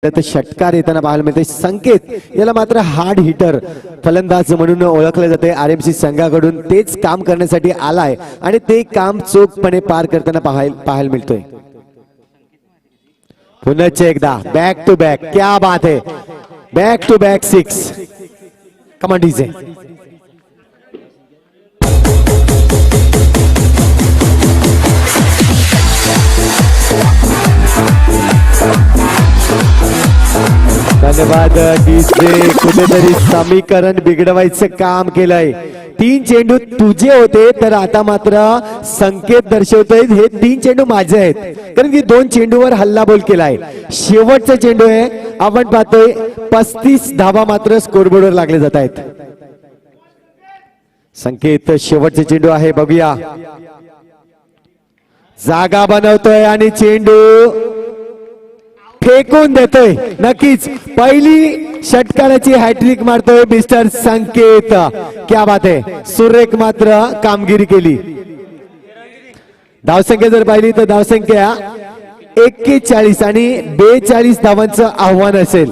षटकार येताना पाहायला मिळते. संकेत याला मात्र हार्ड हिटर फलंदाज म्हणून ओळखले जाते. आरएमसी संघाकडून तेच काम करण्यासाठी आलाय आणि ते काम चोखपणे पार करताना पाहायला मिळतोय. पुन्हा एकदा बॅक टू बॅक, क्या बात है, back to back 6. Come on DJ. धन्यवाद डीजे. कुठेतरी समीकरण बिघडवायचं काम केलंय. 3 चेंडू तुझे होते तर आता मात्र संकेत दर्शवतोय हे 3 चेंडू माझे आहेत, कारण की 2 चेंडूवर हल्लाबोल केलाय. शेवटचा चेंडू आहे. आपण पाहतोय 35 धावा मात्र स्कोरबोर्डवर लागले जात आहेत. संकेत शेवटचा चेंडू आहे, बघूया. जागा बनवतोय आणि चेंडू फेकून देतोय. नक्कीच पहिली षटकाराची हॅट्रिक मारतोय मिस्टर संकेत. क्या बात आहे, सुरेख मात्र कामगिरी केली. धावसंख्या जर पाहिली तर धावसंख्या 41 आणि 42 धावांचं आव्हान असेल.